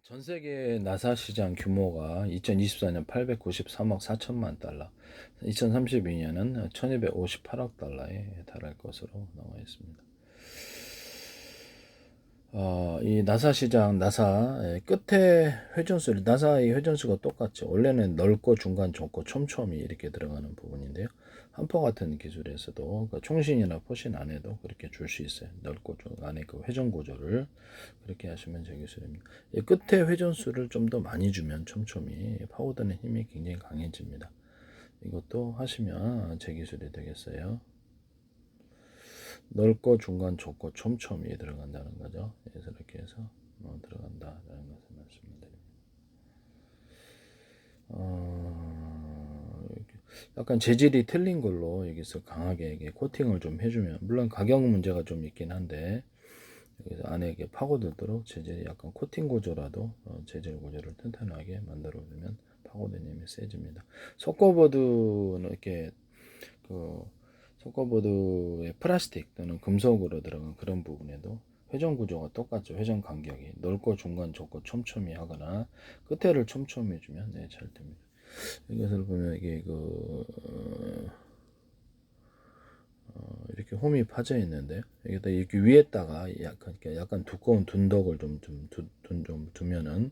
전 세계 나사 시장 규모가 2024년 893억 4천만 달러, 2032년은 1258억 달러에 달할 것으로 나와 있습니다. 이 나사 시장, 나사의 끝에 회전수, 나사의 회전수가 똑같죠. 원래는 넓고 중간 좁고 촘촘히 이렇게 들어가는 부분인데요. 한포 같은 기술에서도 총신이나 포신 안에도 그렇게 줄 수 있어요. 넓고 안에 그 회전 구조를 그렇게 하시면 제 기술입니다. 이 끝에 회전수를 좀 더 많이 주면 촘촘히 파고드는 힘이 굉장히 강해집니다. 이것도 하시면 제 기술이 되겠어요. 넓고 중간 좁고 촘촘히 들어간다는 거죠. 그래서 이렇게 해서 들어간다라는 것을 말씀드립니다. 약간 재질이 틀린 걸로 여기서 강하게 코팅을 좀 해주면, 물론 가격 문제가 좀 있긴 한데 여기서 안에 이게 파고들도록 재질이 약간 코팅 구조라도 재질 구조를 튼튼하게 만들어주면 파고드는 힘이 세집니다. 속고보드는 이렇게 그 속고보드의 플라스틱 또는 금속으로 들어간 그런 부분에도 회전 구조가 똑같죠. 회전 간격이 넓고 중간 좁고 촘촘히 하거나 끝에를 촘촘히 해주면 잘 됩니다. 이것을 보면 이게 이렇게 홈이 파져 있는데 여기다 이렇게 위에다가 약간 두꺼운 둔덕을 좀 두면은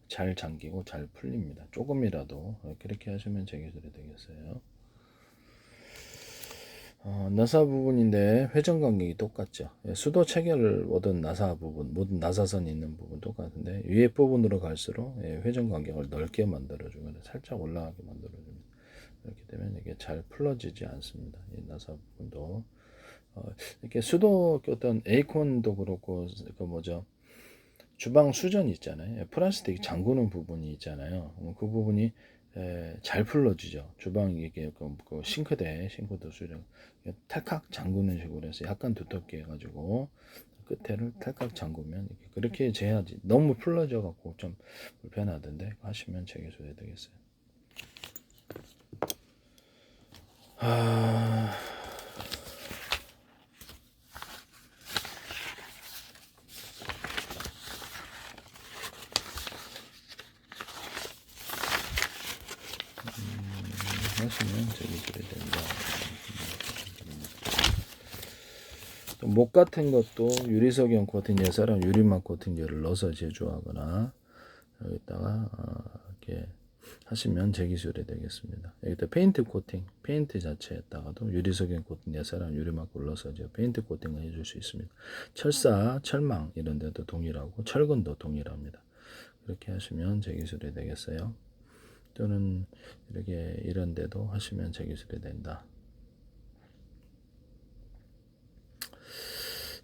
잘 잠기고 잘 풀립니다. 조금이라도 그렇게 하시면 제 기술이 되겠어요. 나사 부분인데 회전 간격이 똑같죠. 수도 체결을 모든 나사 부분, 모든 나사선이 있는 부분 똑같은데 위에 부분으로 갈수록 회전 간격을 넓게 만들어주면 살짝 올라가게 만들어줍니다. 이렇게 되면 이게 잘 풀어지지 않습니다. 이 나사 부분도 이렇게 수도 어떤 에이콘도 그렇고 그 뭐죠, 주방 수전 있잖아요. 플라스틱 잠그는 부분이 있잖아요. 그 부분이 잘 풀러지죠. 주방 이게 그 싱크대 수전 탈칵 잠그는 식으로 해서 약간 두텁게 해가지고 끝에를 탈칵 잠그면 그렇게 재야지. 너무 풀러져 갖고 좀 불편하던데 하시면 제게 소개되겠어요. 하시면 제게 소개됩니다. 목 같은 것도 유리석영 코팅제, 사람 유리막 코팅제를 넣어서 제조하거나 여기다가 이렇게 하시면 제 기술이 되겠습니다. 여기다 페인트 코팅, 페인트 자체에다가도 유리석영 코팅제, 사람 유리막을 넣어서 페인트 코팅을 해줄 수 있습니다. 철사, 철망 이런 데도 동일하고 철근도 동일합니다. 그렇게 하시면 제 기술이 되겠어요. 또는 이렇게 이런 데도 하시면 제 기술이 된다.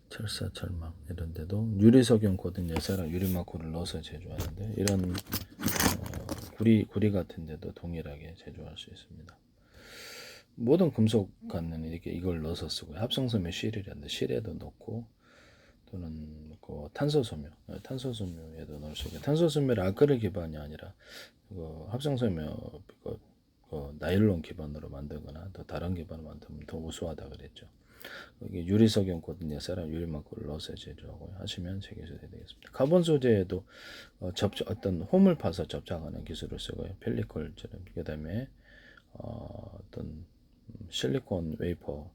철사, 철망 이런 데도 유리석영 코든 여사랑 유리막고를 넣어서 제조하는데 이런 구리 같은 데도 동일하게 제조할 수 있습니다. 모든 금속 갖는 이렇게 이걸 넣어서 쓰고 합성섬유 실이라는데 실에도 넣고 또는 그 탄소섬유에도 넣을 수 있고 탄소섬유를 알칼리 기반이 아니라 그 합성섬유 나일론 기반으로 만들거나 더 다른 기반으로 만들면 더 우수하다 그랬죠. 여기 유리석영 코든 사람 유리막고를 넣어서 제조하고 하시면 제기술이 되겠습니다. 카본 소재에도 어떤 홈을 파서 접착하는 기술을 쓰고요. 펠리콜처럼 그다음에 어떤 실리콘 웨이퍼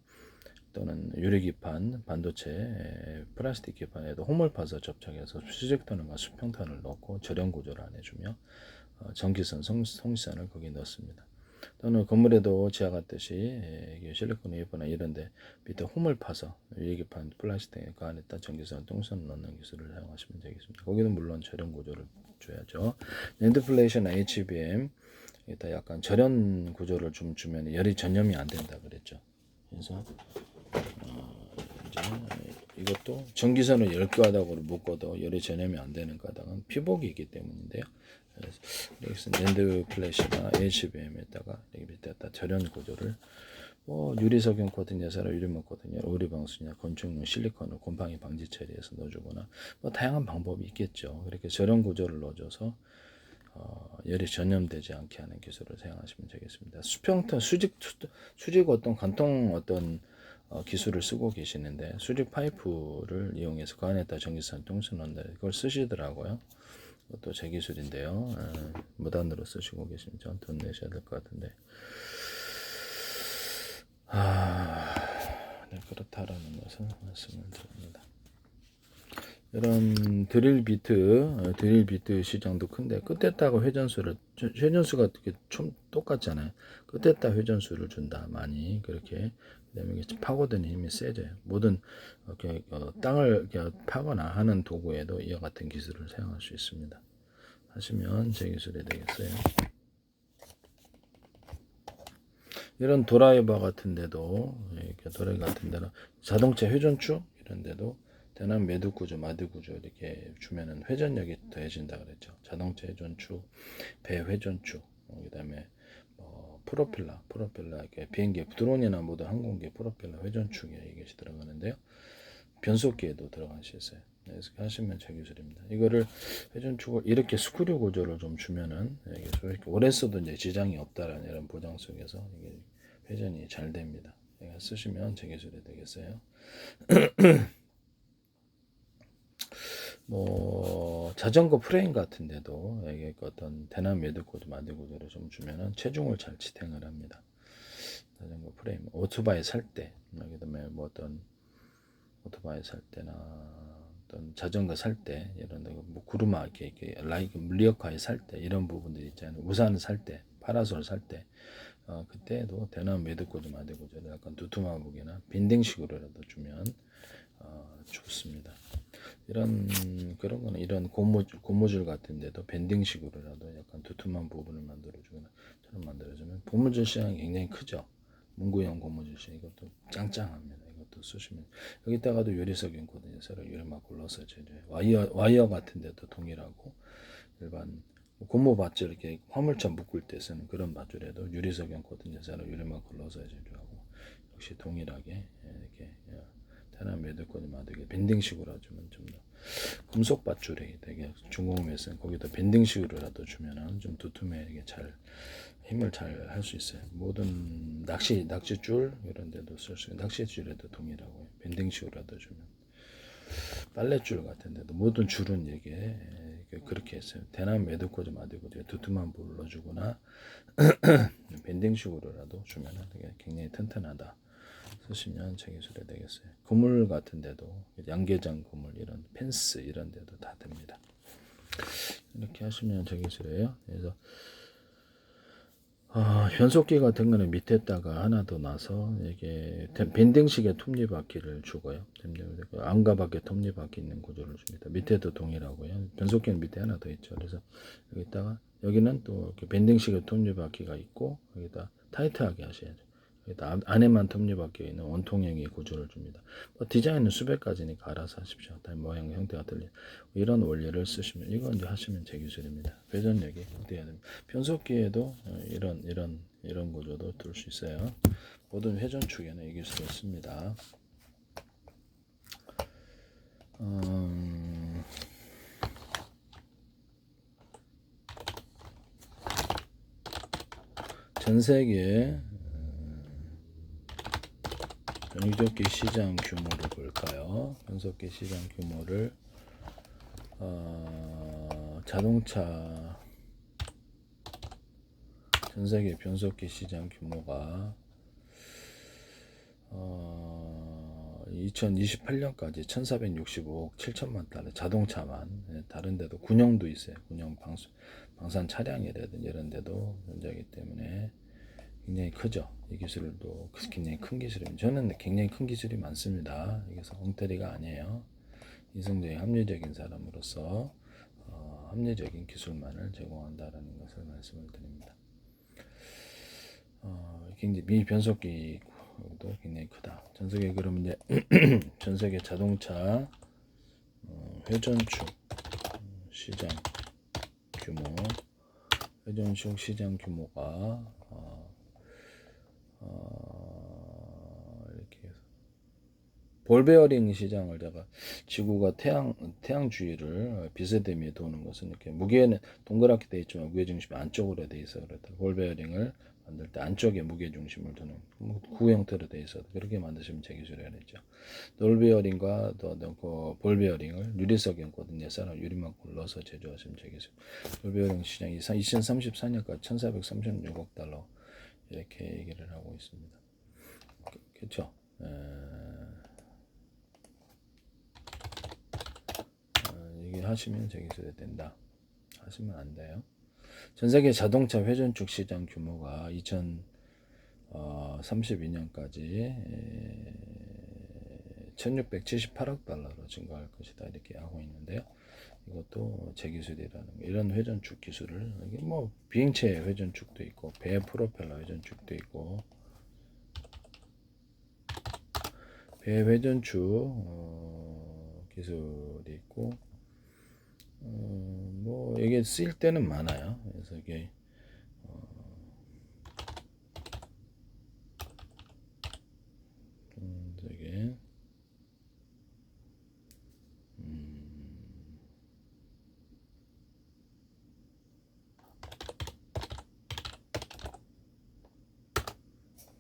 또는 유리기판, 반도체, 플라스틱 기판에도 홈을 파서 접착해서 수직선과 수평선을 넣고 절연 구조를 안 해주며 전기선, 송선을 거기 넣습니다. 또는 건물에도 지하 같듯이 실리콘 웨이퍼나 이런데 밑에 홈을 파서 유리기판, 플라스틱 그 안에다 전기선, 똥선 넣는 기술을 사용하시면 되겠습니다. 거기는 물론 절연 구조를 줘야죠. 랜드 플레이션 HBM 일단 약간 절연 구조를 좀 주면 열이 전염이 안 된다 그랬죠. 그래서 이제 이것도 전기선을 10가닥으로 묶어도 열이 전염이 안 되는 가닥은 피복이 있기 때문인데요. 그래서 랜드 플래시나 HBM에다가 여기 밑에다 절연 구조를 유리석영 코팅 여사라 유리막 코팅 오리방수냐 건축용 실리콘을 곰팡이 방지 처리해서 넣어주거나 다양한 방법이 있겠죠. 그렇게 절연 구조를 넣어줘서 열이 전염되지 않게 하는 기술을 사용하시면 되겠습니다. 수평선 수직 어떤 관통 어떤 기술을 쓰고 계시는데 수직 파이프를 이용해서 그 안에다 전기선 똥선 넣는다 그걸 쓰시더라고요. 이것도 제 기술인데요. 무단으로 쓰시고 계시면 저한테 돈 내셔야 될 것 같은데. 네, 그렇다라는 것을 말씀을 드립니다. 이런 드릴 비트 시장도 큰데 끝에다가 회전수가 좀 똑같잖아요. 끝에다 회전수를 준다 많이 그렇게. 그다음에 파고드는 힘이 세져요. 모든 땅을 파거나 하는 도구에도 이와 같은 기술을 사용할 수 있습니다. 하시면 제 기술이 되겠어요. 이런 도라이버 같은 데도 이렇게 도라이 같은 데는 자동차 회전축 이런 데도 대남 매듭 구조, 마드 구조 이렇게 주면은 회전력이 더해진다 그랬죠. 자동차 회전축, 배 회전축, 그다음에 프로펠러 이렇게 비행기, 드론이나 모든 항공기 프로펠러 회전축에 이것이 들어가는데요. 변속기에도 들어갈 수 있어요. 그래서 하시면 제 기술입니다. 이거를 회전축을 이렇게 스크류 구조를 좀 주면은 이게 오래 써도 이제 지장이 없다라는 이런 보장 속에서 이게 회전이 잘 됩니다. 쓰시면 제 기술이 되겠어요. 자전거 프레임 같은데도 이게 어떤 대남 매듭 구조, 마드 구조를 좀 주면은 체중을 잘 지탱을 합니다. 자전거 프레임, 오토바이 살 때, 그다음에 어떤 오토바이 살 때나 어떤 자전거 살 때 이런 구루마 이렇게 리어카에 살 때 이런 부분들 있잖아요. 우산 살 때, 파라솔 살 때, 그때도 대남 매듭 구조, 마드 구조를 약간 두툼한 무게나 밴딩식으로라도 주면 좋습니다. 그런 거는 이런 고무줄 같은데도 밴딩식으로라도 약간 두툼한 부분을 만들어주거나 처럼 만들어주면 고무줄 시장이 굉장히 크죠. 문구형 고무줄 시장 이것도 짱짱합니다. 이것도 쓰시면 여기다가도 유리석 있거든요. 서로 유리막 굴러서 와이어 같은데도 동일하고 일반 고무 밧줄 이렇게 화물차 묶을 때 쓰는 그런 밧줄에도 유리석형 코튼 여사로 유리막 굴러서 제조하고 역시 동일하게 이렇게 대남 매듭권이 마되게 밴딩식으로 해주면 좀 더 금속 밧줄이 되게 중공업에서는 거기다 밴딩식으로라도 주면은 좀 두툼하게 잘 힘을 잘 할 수 있어요. 모든 낚시줄 이런 데도 쓸 수 있고 낚시줄에도 동일하고 밴딩식으로라도 주면 빨랫줄 같은 데도 모든 줄은 이게 그렇게 했어요. 대남 매듭꽂이 마디고 두툼한 볼을 넣어주거나 밴딩식으로라도 주면은 되게 굉장히 튼튼하다. 쓰시면 제 기술이 되겠어요. 그물 같은 데도 양계장 그물 이런 펜스 이런 데도 다 됩니다. 이렇게 하시면 제 기술이에요. 그래서 변속기 같은 거는 밑에다가 하나 더 놔서 이게 밴딩식의 톱니바퀴를 주고요. 안가밖에 톱니바퀴 있는 구조를 줍니다. 밑에도 동일하고요. 변속기는 밑에 하나 더 있죠. 그래서 여기다가 여기는 또 이렇게 밴딩식의 톱니바퀴가 있고 여기다 타이트하게 하셔야죠. 여기다 안에만 톱니바퀴 있는 원통형의 구조를 줍니다. 디자인은 수백 가지니까 알아서 하십시오. 모양 형태가 틀린 이런 원리를 쓰시면 이거 이제 하시면 제 기술입니다. 회전력이 어떻게 해야 됩니다. 변속기에도 이런 구조도 둘 수 있어요. 모든 회전축에는 이 기술을 씁니다. 전 세계 변속기 시장 규모를 볼까요? 변속기 시장 규모를 자동차 전 세계 변속기 시장 규모가 2028년까지 1465억 7천만 달러 자동차만 다른 데도 군용도 있어요. 군용 방산 차량이라든지 이런 데도 존재하기 때문에 굉장히 크죠. 이 기술도 굉장히 큰 기술입니다. 저는 굉장히 큰 기술이 많습니다. 여기서 엉터리가 아니에요. 이성적인 합리적인 사람으로서 합리적인 기술만을 제공한다라는 것을 말씀을 드립니다. 굉장히 미변속기도 굉장히 크다. 전 세계 그러면 이제 전 세계 자동차 회전축 시장 규모, 회전축 시장 규모가 이렇게 해서 볼베어링 시장을 제가 지구가 태양 주위를 비스듬히 도는 것은 이렇게 무게는 동그랗게 되어 있지만 무게 중심이 안쪽으로 되어 있어 그렇다. 볼베어링을 만들 때 안쪽에 무게 중심을 두는 구 형태로 돼 있어도 그렇게 만드시면 제기술이라 그랬죠. 롤 베어링과 또 볼 베어링을 유리석형 고든 예산을 유리막을 넣어서 제조하시면 제기술. 볼 베어링 시장이 2034년까지 1,436억 달러 이렇게 얘기를 하고 있습니다. 그렇죠. 이게 하시면 제기술이 된다. 하시면 안 돼요. 전 세계 자동차 회전축 시장 규모가 2032년까지 1678억 달러로 증가할 것이다 이렇게 하고 있는데요. 이것도 제기술이라는 이런 회전축 기술을 이게 뭐 비행체 회전축도 있고 배 프로펠러 회전축도 있고 배 회전축 기술이 있고 뭐 이게 쓰일 때는 많아요. 그래서 이게 되게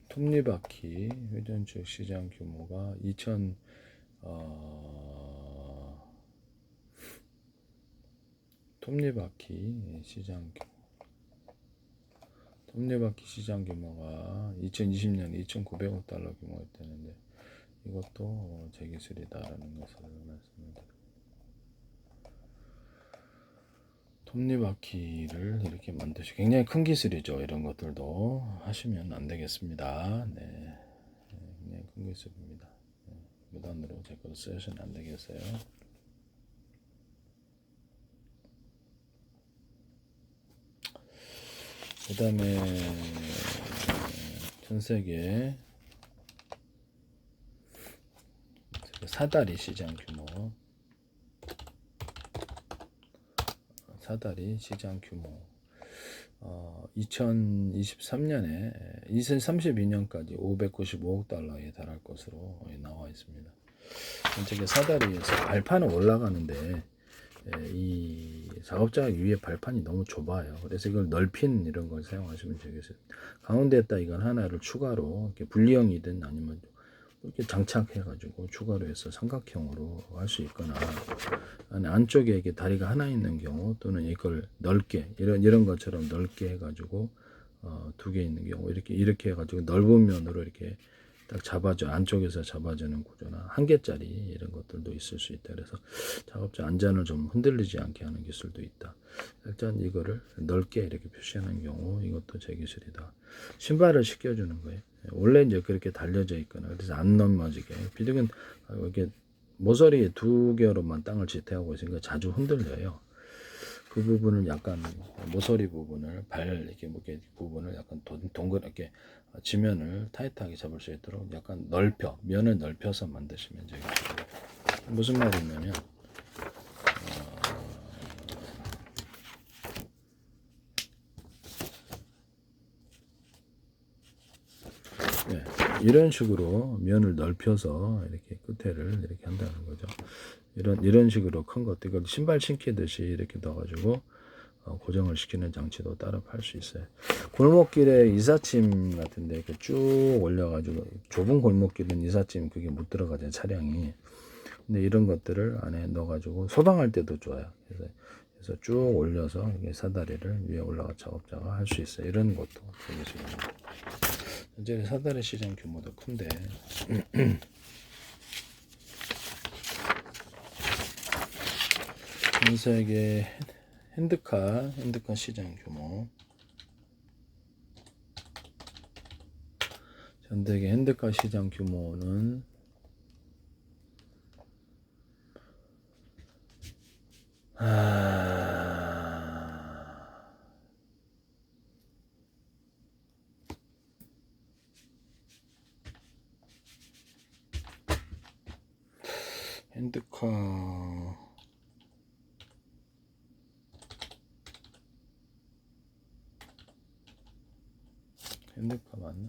톱니바퀴 회전축 시장 규모가 톱니바퀴 시장 규모가 2020년 2,900억 달러 규모였다는데 이것도 제기술이다라는 것을 말씀드립니다. 톱니바퀴를 이렇게 만드시고 굉장히 큰 기술이죠. 이런 것들도 하시면 안 되겠습니다. 네, 굉장히 큰 기술입니다. 무단으로 제 걸 쓰시면 안 되겠어요. 그 다음에 전세계 사다리 시장 규모 2023년에 2032년까지 595억 달러에 달할 것으로 나와 있습니다. 전체적인 사다리에서 발판은 올라가는데 이 작업자 위에 발판이 너무 좁아요. 그래서 이걸 넓힌 이런 걸 사용하시면 되겠어요. 가운데에다 이건 하나를 추가로 이렇게 분리형이든 아니면 이렇게 장착해가지고 추가로 해서 삼각형으로 할 수 있거나 안쪽에 이렇게 다리가 하나 있는 경우 또는 이걸 넓게 이런 것처럼 넓게 해가지고 두 개 있는 경우 이렇게 해가지고 넓은 면으로 이렇게 딱 잡아줘 안쪽에서 잡아주는 구조나 한 개짜리 이런 것들도 있을 수 있다. 그래서 작업자 안전을 좀 흔들리지 않게 하는 기술도 있다. 일단 이거를 넓게 이렇게 표시하는 경우 이것도 제 기술이다. 신발을 씻겨주는 거예요. 원래 이제 그렇게 달려져 있거나 그래서 안 넘어지게 비둘기는 이렇게 모서리 두 개로만 땅을 지탱하고 있으니까 자주 흔들려요. 그 부분을 약간 모서리 부분을 이렇게 무게 부분을 약간 동그랗게 지면을 타이트하게 잡을 수 있도록 약간 면을 넓혀서 만드시면 되겠습니다. 무슨 말이냐면 네, 이런 식으로 면을 넓혀서 이렇게 끝에를 이렇게 한다는 거죠. 이런 식으로 큰 것들 이걸 신발 신기듯이 이렇게 넣어가지고 고정을 시키는 장치도 따로 팔 수 있어요. 골목길에 이삿짐 같은데 이렇게 쭉 올려가지고 좁은 골목길은 이삿짐 그게 못 들어가잖아요 차량이. 근데 이런 것들을 안에 넣어가지고 소방할 때도 좋아요. 그래서 쭉 올려서 이게 사다리를 위에 올라가 작업자가 할 수 있어요. 이런 것도 되게 중요합니다. 현재 사다리 시장 규모도 큰데 전 세계 핸드카 시장 규모 전 세계 핸드카 시장 규모는 핸드카 맞나?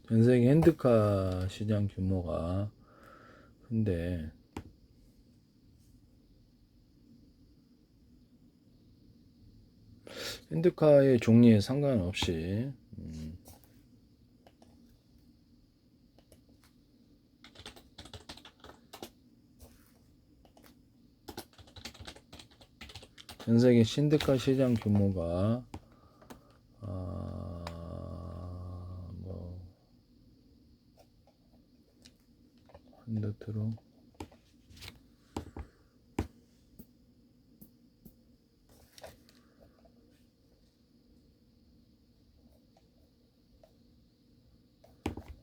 전 세계 핸드카 시장 규모가 큰데 핸드카의 종류에 상관없이 전 세계 신드카 시장 규모가 뭐 한도트로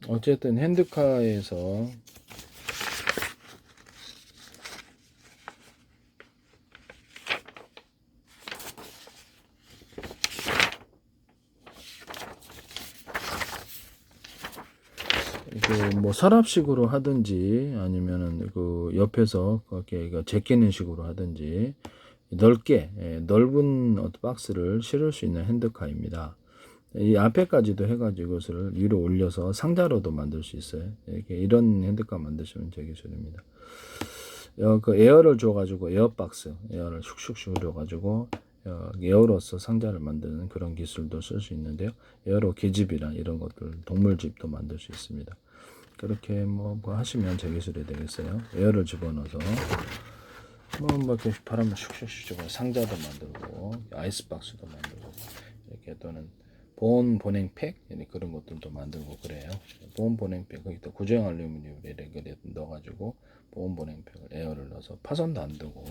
어쨌든 핸드카에서 그 뭐 서랍식으로 하든지 아니면은 그 옆에서 그렇게 제끼는 식으로 하든지 넓게 넓은 박스를 실을 수 있는 핸드카입니다. 이 앞에까지도 해가지고 이것을 위로 올려서 상자로도 만들 수 있어요. 이렇게 이런 핸드카 만드시면 제 기술입니다. 그 에어를 줘가지고 에어박스, 에어를 슉슉슉 흘려가지고 에어로서 상자를 만드는 그런 기술도 쓸 수 있는데요. 에어로 계집이나 이런 것들 동물집도 만들 수 있습니다. 그렇게 뭐 하시면 제 기술이 되겠어요. 에어를 집어넣어서 뭐 이렇게 바람을 슉슉슉 상자도 만들고 아이스박스도 만들고 이렇게 또는 보온 보냉팩 그런 것들도 만들고 그래요. 보온 보냉팩 거기다 구조형 알루미늄을 이렇게 넣어가지고 보온 보냉팩을 에어를 넣어서 파손도 안 되고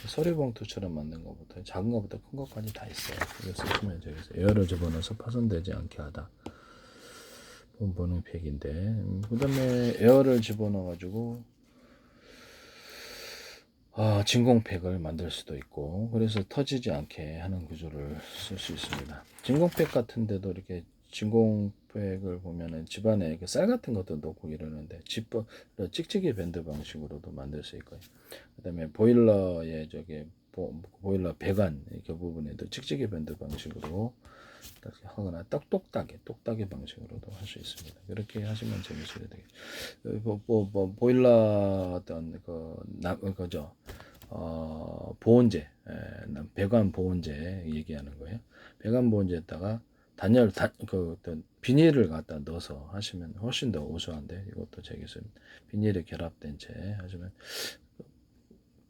서류봉투처럼 만든 것부터 작은 것부터 큰 것까지 다 있어요. 이거 쓰시면 되겠어요. 에어를 집어넣어서 파손되지 않게 하다. 보온 보냉팩인데 그 다음에 에어를 집어넣어가지고 진공팩을 만들 수도 있고 그래서 터지지 않게 하는 구조를 쓸 수 있습니다. 진공팩 같은데도 이렇게 진공팩을 보면은 집안에 쌀 같은 것도 넣고 이러는데 찍찍이 밴드 방식으로도 만들 수 있고요. 그다음에 보일러의 보일러 배관 그 부분에도 찍찍이 밴드 방식으로 하거나 똑딱이 방식으로도 할 수 있습니다. 그렇게 하시면 재미있어야 되겠죠. 보일러 어떤 그죠. 보온재, 배관 보온재 얘기하는 거예요. 배관 보온재에다가 어떤 비닐을 갖다 넣어서 하시면 훨씬 더 우수한데 이것도 제 기술. 비닐에 결합된 채 하시면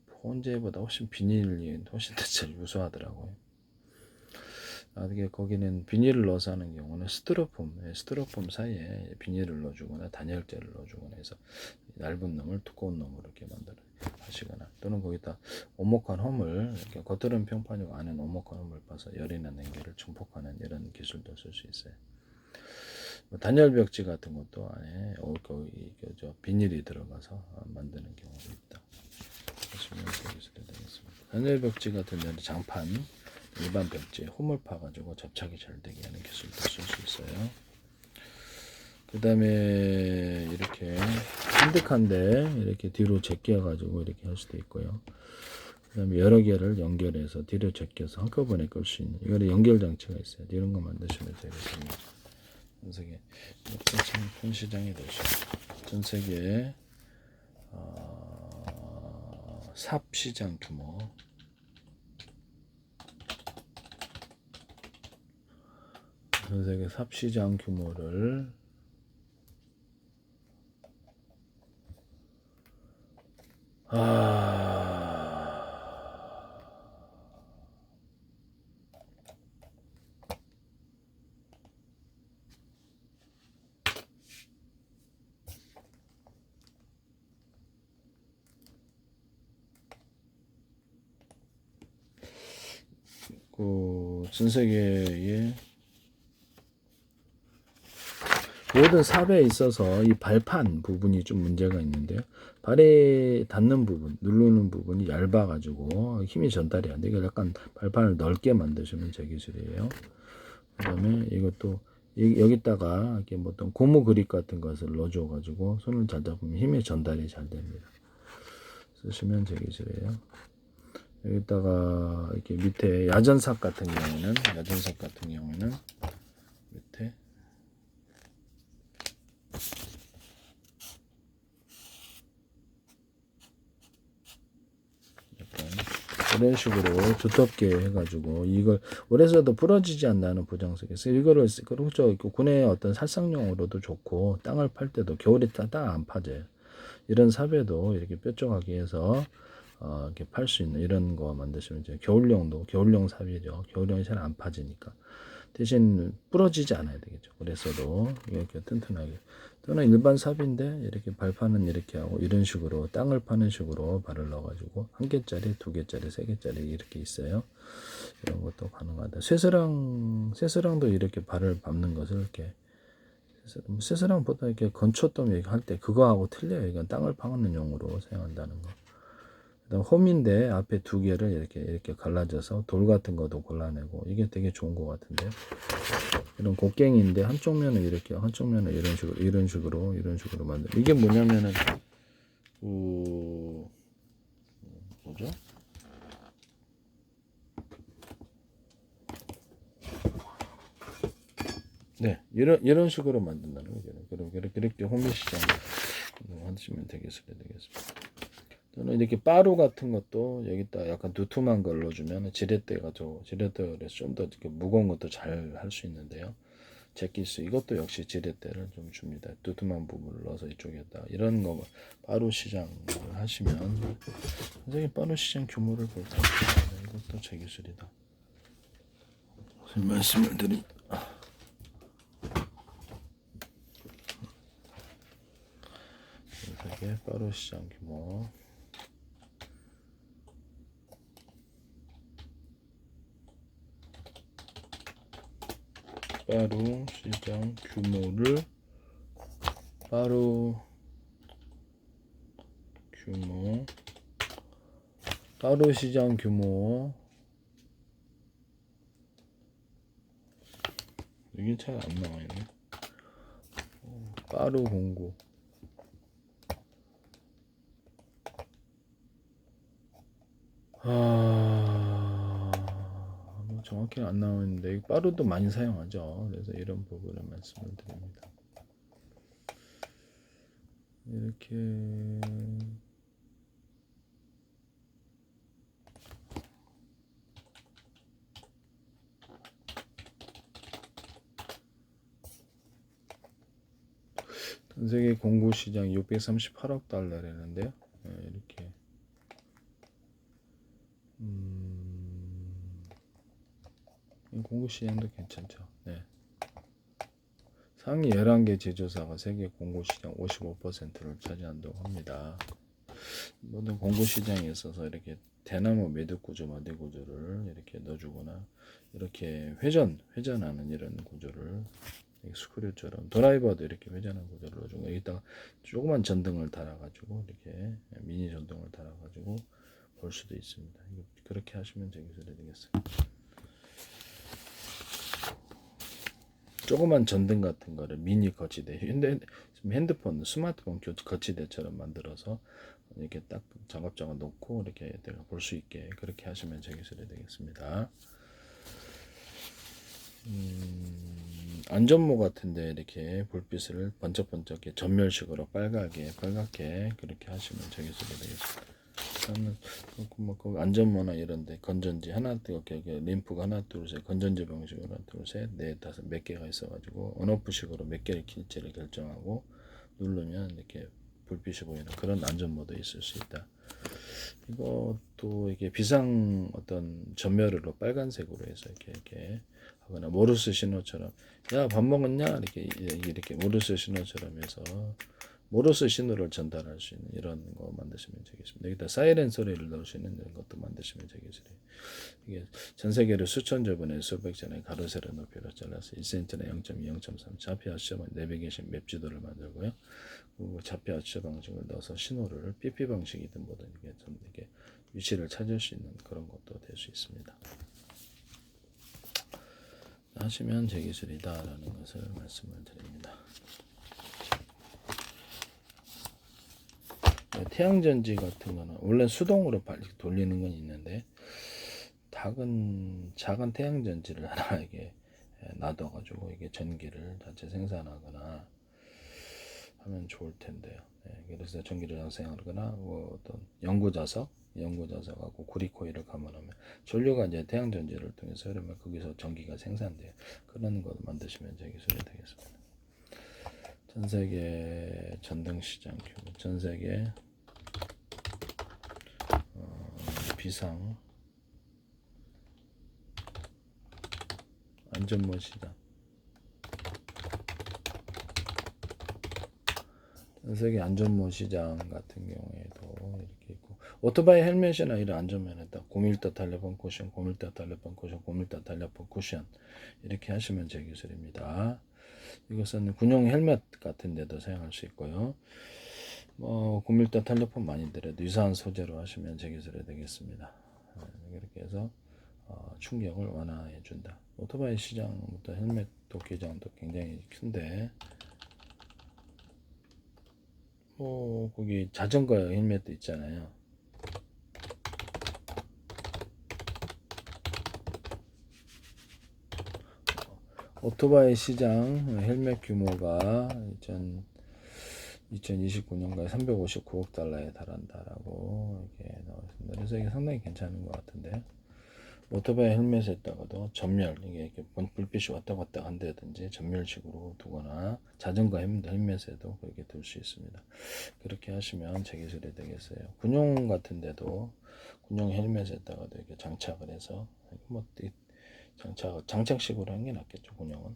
보온재보다 훨씬 비닐이 훨씬 더 잘 우수하더라고요. 이게 거기는 비닐을 넣어서 하는 경우는 스티로폼 사이에 비닐을 넣어주거나 단열재를 넣어주거나 해서 얇은 놈을 두꺼운 놈으로 이렇게 만들어 하시거나 또는 거기다 오목한 홈을 이렇게 겉으로는 평판이고 안에는 오목한 홈을 봐서 열이나 냉기를 증폭하는 이런 기술도 쓸 수 있어요. 단열 벽지 같은 것도 안에 비닐이 들어가서 만드는 경우도 있다. 하시면 기술이 되겠습니다. 단열 벽지 같은 경우는 장판 일반 벽지에 홈을 파가지고 접착이 잘 되게 하는 기술도 쓸 수 있어요. 그 다음에 이렇게 핸드카인데 이렇게 뒤로 제껴가지고 이렇게 할 수도 있고요. 그 다음에 여러 개를 연결해서 뒤로 제껴서 한꺼번에 끌 수 있는 이거는 연결 장치가 있어요. 이런 거 만드시면 되겠습니다. 전 세계 참 큰 시장이 되죠. 전 세계 삽 시장 규모 전 세계 삽 시장 규모를 전 세계의 모든 삽에 있어서 이 발판 부분이 좀 문제가 있는데요. 발에 닿는 부분, 누르는 부분이 얇아가지고 힘이 전달이 안 돼요. 약간 발판을 넓게 만드시면 제 기술이에요. 그 다음에 이것도 여기다가 이렇게 뭐 어떤 고무 그립 같은 것을 넣어줘가지고 손을 잘 잡으면 힘의 전달이 잘 됩니다. 쓰시면 제 기술이에요. 여기다가 이렇게 밑에 야전삽 같은 경우는 밑에 약간 이런 식으로 두텁게 해가지고 이걸 오래 써도 부러지지 않는 보장석이 있어요. 이거를 그렇죠. 군의 어떤 살상용으로도 좋고 땅을 팔 때도 겨울에 땅 안 파져요. 이런 삽에도 이렇게 뾰족하게 해서 이렇게 팔 수 있는 이런 거 만드시면 이제 겨울용 삽이죠. 겨울용이 잘 안 파지니까 대신 부러지지 않아야 되겠죠. 그래서도 이렇게 튼튼하게. 또는 일반 삽인데 이렇게 발판은 이렇게 하고 이런 식으로 땅을 파는 식으로 발을 넣어가지고 한 개짜리, 두 개짜리, 세 개짜리 이렇게 있어요. 이런 것도 가능하다. 쇠스랑도 이렇게 발을 밟는 것을 이렇게 쇠스랑보다 이렇게 건초돔 얘기할 때 그거하고 틀려요. 이건 땅을 파는 용으로 사용한다는 거. 그다음 홈인데 앞에 두 개를 이렇게 갈라져서 돌 같은 것도 골라내고 이게 되게 좋은 것 같은데 이런 곡괭이인데 한쪽 면은 이렇게 한쪽 면은 이런 식으로 만들. 이게 뭐냐면은 그 뭐죠? 네, 이런 식으로 만든다는 거죠. 이렇게 홈미시장 하시면 되겠습니다. 또는 이렇게 빠루 같은 것도 여기다 약간 두툼한 걸 넣어주면 지렛대가 지렛대를 좀 더 이렇게 무거운 것도 잘 할 수 있는데요. 제끼수 이것도 역시 지렛대를 좀 줍니다. 두툼한 부분을 넣어서 이쪽에다 이런 거 빠루 시장을 하시면 선생님 빠루 시장 규모를 볼 때 이것도 제 기술이다. 말씀을 드립니다. 이게 빠루 시장 규모. 빠루 시장 규모를 빠루 시장 규모 이게 잘 안 나와있네. 빠루 공구 뭐 정확히 안 나오는데 빠루도 많이 사용하죠. 그래서 이런 부분을 말씀을 드립니다. 이렇게 전 세계 공구 시장 638억 달러라는데요. 이렇게 공구 시장도 괜찮죠. 네. 상위 11개 제조사가 세계 공구 시장 55%를 차지한다고 합니다. 모든 공구 시장에 있어서 이렇게 대나무 매듭 구조, 마대 구조를 이렇게 넣어주거나 이렇게 회전하는 이런 구조를 스크류처럼 드라이버도 이렇게 회전하는 구조를 넣어주고 여기다가 조그만 전등을 달아가지고 이렇게 미니 전등을 달아가지고 볼 수도 있습니다. 그렇게 하시면 제 기술이 되겠습니다. 조그만 전등 같은 거를 미니 거치대 핸드폰 스마트폰 거치대처럼 만들어서 이렇게 딱 장갑장을 놓고 이렇게 볼 수 있게 그렇게 하시면 제 기술이 되겠습니다. 안전모 같은데 이렇게 불빛을 번쩍번쩍 전멸식으로 빨갛게 그렇게 하시면 제 기술이 되겠습니다. 그 안전모나 이런데 건전지 하나 이렇게 림프가 하나 둘셋 건전지 방식으로 하나 둘셋넷 다섯 몇 개가 있어가지고 온오프식으로 몇 개를 킬지를 결정하고 누르면 이렇게 불빛이 보이는 그런 안전모도 있을 수 있다. 이것도 이게 비상 어떤 전멸으로 빨간색으로 해서 이렇게 하거나 모르스 신호처럼 야 밥 먹었냐 이렇게 모르스 신호처럼 해서 모르스 신호를 전달할 수 있는 이런 거 만드시면 되겠습니다. 여기다 사이렌 소리를 넣을 수 있는 이런 것도 만드시면 되겠습니다. 이게 전 세계를 수천 저번에 수백 전에 가로 세로 높이로 잘라서 1cm나 0.2, 0.3 좌표 아시죠? 내비게이션 맵 지도를 만들고요. 그리고 좌표 아치 방식을 넣어서 신호를 PP 방식이든 뭐든 이게 위치를 찾을 수 있는 그런 것도 될 수 있습니다. 하시면 제 기술이다라는 것을 말씀을 드립니다. 태양전지 같은 거는 원래 수동으로 돌리는 건 있는데 작은 태양전지를 하나 이게 놔둬가지고 이게 전기를 자체 생산하거나 하면 좋을 텐데요. 그래서 전기를 장착하거나 뭐 어떤 연구자석하고 구리 코일을 감안하면 전류가 이제 태양 전지를 통해서 흐르면 거기서 전기가 생산돼요. 그런 거 만드시면 제 기술이 되겠습니다. 전 세계 전등 시장 규모, 전 세계 비상 안전모 시장, 전 세계 안전모 시장 같은 경우에도 이렇게 있고, 오토바이 헬멧이나 이런 안전면에다 고밀도 달려본 쿠션, 고밀도 달려본 쿠션, 고밀도 달려본 쿠션 이렇게 하시면 제 기술입니다. 이것은 군용 헬멧 같은 데도 사용할 수 있고요. 고밀도 탄력폰 많이 들어도 유사한 소재로 하시면 제 기술이 되겠습니다. 이렇게 해서 충격을 완화해 준다. 오토바이 시장부터 헬멧 도끼장도 굉장히 큰데, 거기 자전거 헬멧도 있잖아요. 오토바이 시장 헬멧 규모가 2029년까지 359억 달러에 달한다라고 이렇게 나왔습니다. 그래서 이게 상당히 괜찮은 것 같은데요. 오토바이 헬멧에다가도 전멸, 이게 이렇게 불빛이 왔다 갔다 한다든지 전멸식으로 두거나 자전거 헬멧에도 그렇게 둘 수 있습니다. 그렇게 하시면 제 기술이 되겠어요. 군용 같은데도 군용 헬멧에다가도 이렇게 장착을 해서 장착식으로 하는 게 낫겠죠. 군용은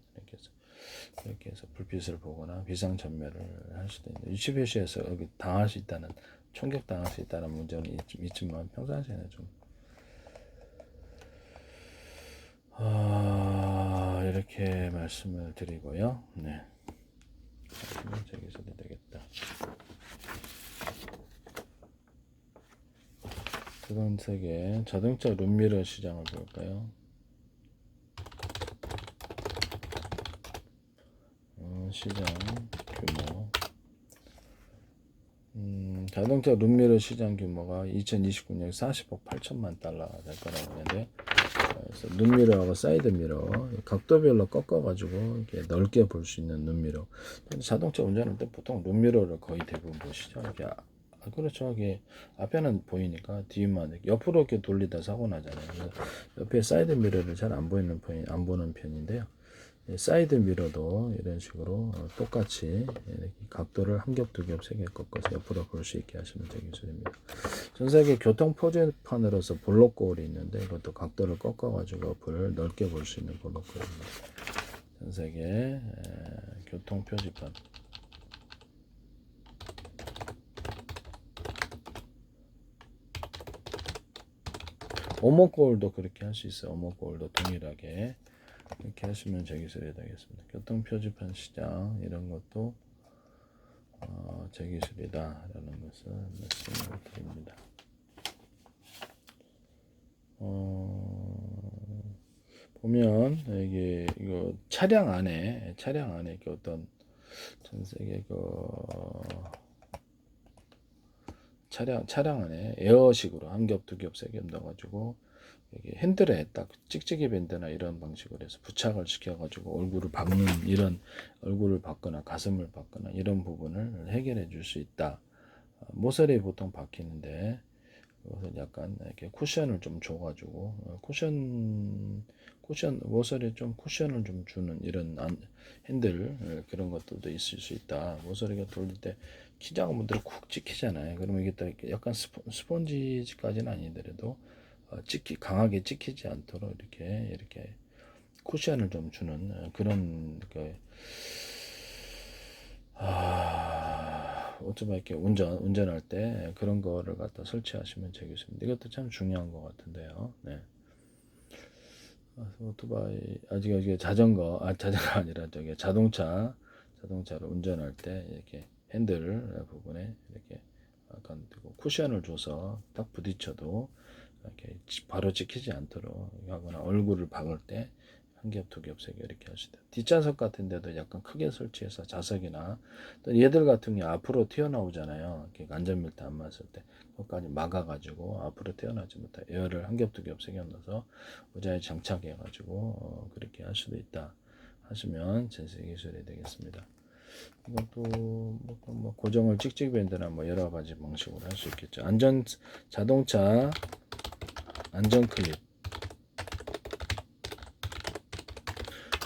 이렇게 해서 불빛을 보거나 비상 전멸을 할 수도 있는데, 위치 표시에서 여기 당할 수 있다는, 총격 당할 수 있다는 문제는 있지만 평상시에는 좀 이렇게 말씀을 드리고요. 네, 저기서도 되겠다. 전 세계 자동차 룸미러 시장을 볼까요? 시장 규모. 자동차 룸미러 시장 규모가 2029년 40억 8천만 달러가 될 거라고 하는데, 그래서 룸미러하고 사이드미러 각도별로 꺾어가지고 이렇게 넓게 볼 수 있는 룸미러. 자동차 운전할 때 보통 룸미러를 거의 대부분 보시죠. 이렇게 그렇죠. 이게 앞에는 보이니까 뒤만 옆으로 이렇게 돌리다 사고 나잖아요. 그래서 옆에 사이드미러를 잘 안 보는 편인데요. 사이드 미러도 이런 식으로 똑같이 이렇게 각도를 한 겹, 두 겹, 세 겹 꺾어서 옆으로 볼 수 있게 하시면 되는 기술입니다. 전 세계 교통 표지판으로서 볼록 거울이 있는데, 이것도 각도를 꺾어가지고 옆을 넓게 볼 수 있는 볼록 거울입니다. 전 세계 교통 표지판. 오목 거울도 그렇게 할 수 있어요. 오목 거울도 동일하게 이렇게 하시면 제 기술이 되겠습니다. 교통 표지판 시장 이런 것도 제 기술이다라는 것을 말씀을 드립니다. 보면 이거 차량 안에 이렇게 어떤 전 세계 차량 안에 에어식으로 한 겹, 두 겹, 세 겹 넣어가지고 여기 핸들에 딱 찍찍이 밴드나 이런 방식으로 해서 부착을 시켜가지고 얼굴을 박거나 가슴을 박거나 이런 부분을 해결해 줄 수 있다. 모서리 보통 박히는데 그것을 약간 이렇게 쿠션을 좀 줘가지고 모서리에 좀 쿠션을 좀 주는 이런 핸들 그런 것들도 있을 수 있다. 모서리가 돌릴 때 키 작은 분들은 쿡 찍히잖아요. 그러면 이게 또 약간 스펀지까지는 아니더라도 강하게 찍히지 않도록 이렇게 쿠션을 좀 주는 그런 오토바이 이렇게 운전할 때 그런 거를 갖다 설치하시면 되겠습니다. 이것도 참 중요한 것 같은데요. 네. 오토바이 아직 자전거가 아니라 자동차를 운전할 때 이렇게 핸들 부분에 이렇게 약간 쿠션을 줘서 딱 부딪혀도 이렇게 바로 찍히지 않도록 하거나 얼굴을 박을 때 한 겹, 두 겹, 세 겹 이렇게 하시다. 뒷좌석 같은 데도 약간 크게 설치해서 좌석이나 또 얘들 같은 게 앞으로 튀어나오잖아요. 이렇게 안전벨트 안 맞을 때 그것까지 막아가지고 앞으로 튀어나오지 못해 에어를 한 겹, 두 겹, 세 겹 넣어서 의자에 장착해가지고 그렇게 할 수도 있다 하시면 전세 기술이 되겠습니다. 이것도 뭐 고정을 찍찍 밴드나 뭐 여러 가지 방식으로 할 수 있겠죠. 자동차 안전 클립.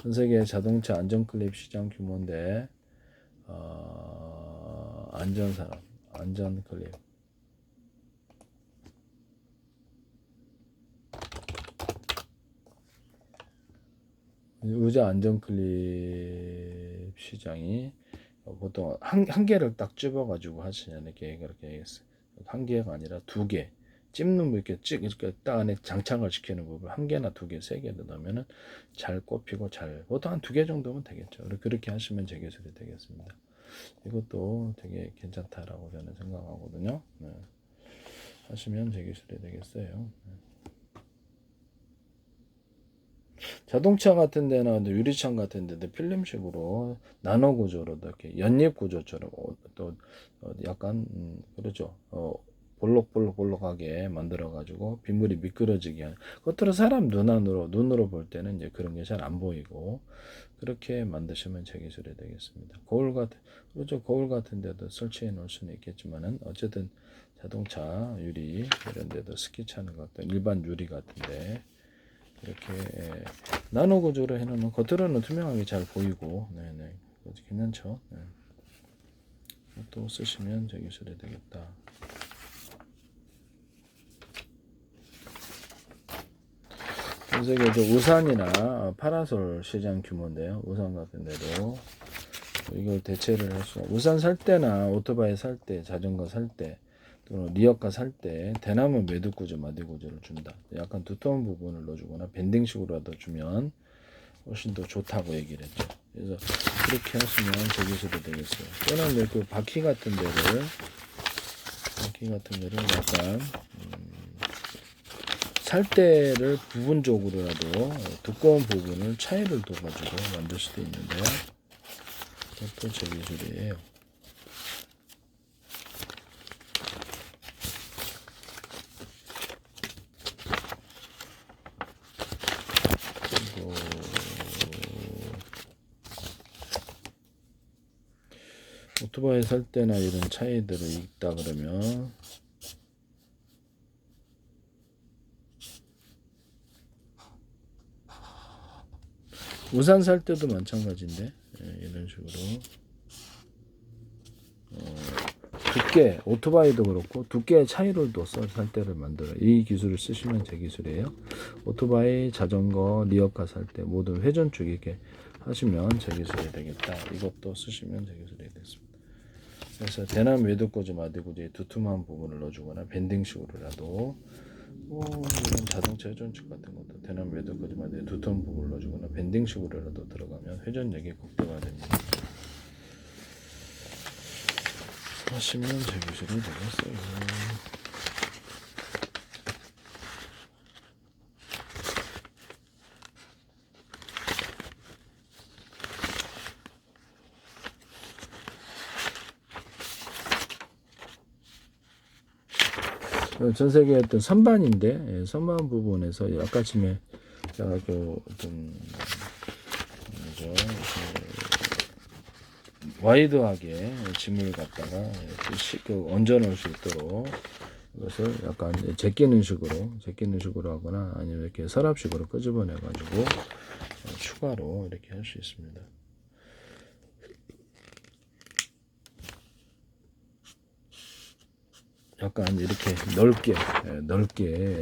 전 세계 자동차 안전 클립 시장 규모인데 안전 클립. 의자 안전 클립 시장이 보통 한 개를 딱 집어가지고 하시잖아요. 이렇게 그렇게 얘기했어요. 한 개가 아니라 두 개. 찝는 거 이렇게 이렇게 딱 안에 장착을 시키는 부분 한 개나 두 개, 세 개 넣으면은 잘 꼽히고 보통 한 두 개 정도면 되겠죠. 그렇게 하시면 제 기술이 되겠습니다. 이것도 되게 괜찮다라고 저는 생각하거든요. 네. 하시면 제 기술이 되겠어요. 네. 자동차 같은 데나 유리창 같은 데도 필름식으로 나노 구조로 이렇게 연립 구조처럼 또 약간 그렇죠. 볼록볼록하게 만들어 가지고 빗물이 미끄러지게 하는 겉으로 사람 눈으로 볼 때는 이제 그런 게 잘 안 보이고 그렇게 만드시면 제 기술이 되겠습니다. 거울 같은 데도 설치해 놓을 수는 있겠지만은 어쨌든 자동차 유리 이런 데도 스키 차는 것도 일반 유리 같은데 이렇게 나노 구조로 해놓으면 겉으로는 투명하게 잘 보이고 네네 괜찮죠. 네. 또 쓰시면 제 기술이 되겠다. 전 세계적 우산이나 파라솔 시장 규모인데요. 우산 같은 데도 이걸 대체를 할 수가 우산 살 때나 오토바이 살 때 자전거 살 때 또는 리어카 살 때 대나무 매듭 구조 마디 구조를 준다. 약간 두터운 부분을 넣어주거나 밴딩식으로라도 주면 훨씬 더 좋다고 얘기를 했죠. 그래서 그렇게 하시면 제 기술이 되겠어요. 또는 이렇게 바퀴 같은 데를 약간 살 때를 부분적으로라도 두꺼운 부분을 차이를 둬가지고 만들 수도 있는데요. 그것도 제 기술이에요. 그리고 오토바이 살 때나 이런 차이들이 있다 그러면 우산 살 때도 마찬가지인데 이런 식으로 두께 오토바이도 그렇고 두께의 차이를 둬서 살 때를 만들어요. 이 기술을 쓰시면 제 기술이에요. 오토바이 자전거 리어카 살 때 모든 회전축 이렇게 하시면 제 기술이 되겠다. 이것도 쓰시면 제 기술이 되겠습니다. 그래서 대나무 매듭꽂이 마디꽂이 두툼한 부분을 넣어주거나 밴딩식으로라도 이런 자동차 회전축 같은 것도 대나무 매듭꽂이 마디 두툼한 부분을 넣어주거나 밴딩식으로라도 들어가면 회전력이 극대화됩니다. 하시면 제 기술이 되겠어요. 전 세계의 어떤 선반인데 선반 부분에서 아까쯤에 제가 어떤 와이드하게 짐을 갖다가 얹어 놓을 수 있도록 이것을 약간 제끼는 식으로 하거나 아니면 이렇게 서랍식으로 끄집어내 가지고 추가로 이렇게 할 수 있습니다. 약간 이렇게 넓게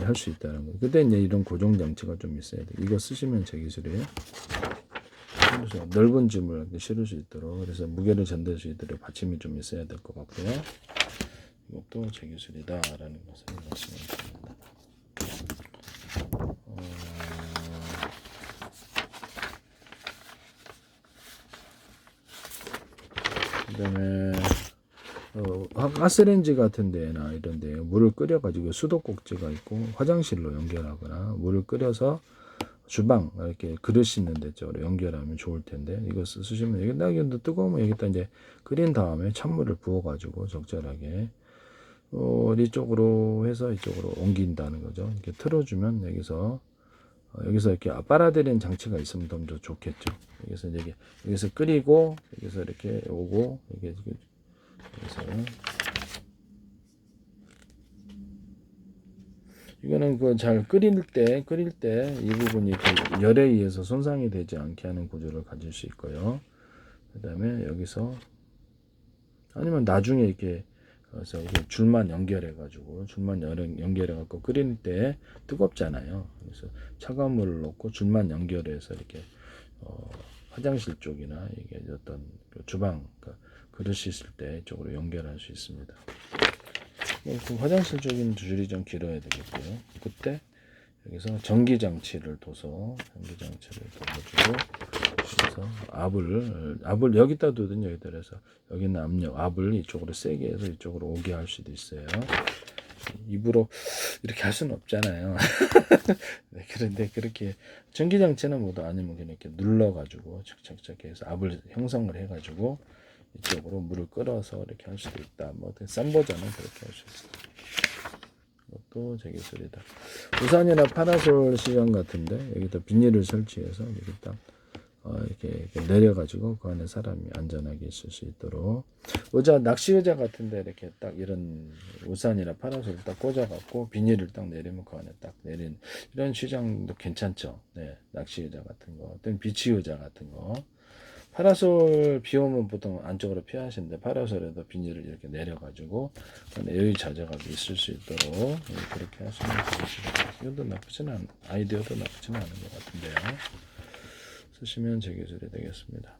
할 수 있다는 거. 그때 이제 이런 고정 장치가 좀 있어야 돼. 이거 쓰시면 제 기술이에요. 그래서 넓은 짐을 실을 수 있도록 그래서 무게를 전달할 수 있도록 받침이 좀 있어야 될 것 같고요. 이것도 제 기술이다라는 것을 말씀드립니다. 그다음에 가스레인지 같은 데나 이런 데 물을 끓여 가지고 수도꼭지가 있고 화장실로 연결하거나 물을 끓여서 주방 이렇게 그릇 씻는 데 쪽으로 연결하면 좋을 텐데 이거 쓰시면 여기다 뜨거우면 여기다 이제 끓인 다음에 찬물을 부어 가지고 적절하게 이쪽으로 해서 이쪽으로 옮긴다는 거죠. 이렇게 틀어주면 여기서 여기서 이렇게 빨아들이는 장치가 있으면 더 좋겠죠. 여기서 끓이고 여기서 이렇게 오고 여기서 이거는 그 잘 끓일 때 이 부분이 그 열에 의해서 손상이 되지 않게 하는 구조를 가질 수 있고요. 그다음에 여기서 아니면 나중에 이렇게 그래서 이게 줄만 연결해 가지고 끓일 때 뜨겁잖아요. 그래서 차가운 물을 넣고 줄만 연결해서 이렇게 화장실 쪽이나 이게 어떤 그 주방 그릇이 있을 때 이쪽으로 연결할 수 있습니다. 그 화장실 쪽인 줄이 좀 길어야 되겠고요. 그때 여기서 전기장치를 둬서 둬가지고 그래서 압을 여기다 두든 여기다 해서 여기 있는 압력 압을 이쪽으로 세게 해서 이쪽으로 오게 할 수도 있어요. 입으로 이렇게 할 수는 없잖아요. 네, 그런데 그렇게 전기장치는 뭐도 아니면 그냥 이렇게 눌러가지고 착착착 해서 압을 형성을 해가지고 이쪽으로 물을 끓어서 이렇게 할 수도 있다. 뭐 싼 버전은 그렇게 할 수 있습니다. 이것도 제 기술이다. 우산이나 파라솔 시장 같은데 여기다 비닐을 설치해서 이렇게 딱 이렇게 내려가지고 그 안에 사람이 안전하게 있을 수 있도록 낚시 의자 같은데 이렇게 딱 이런 우산이나 파라솔을 딱 꽂아갖고 비닐을 딱 내리면 그 안에 딱 내린 이런 시장도 괜찮죠. 네, 낚시 의자 같은 거, 또는 비치 의자 같은 거. 파라솔 비 오면 보통 안쪽으로 피하시는데 파라솔에도 비닐을 이렇게 내려가지고 여유 자재감이 있을 수 있도록 그렇게 하시면 되겠습니다. 이것도 아이디어도 나쁘지는 않은 것 같은데요. 쓰시면 제 기술이 되겠습니다.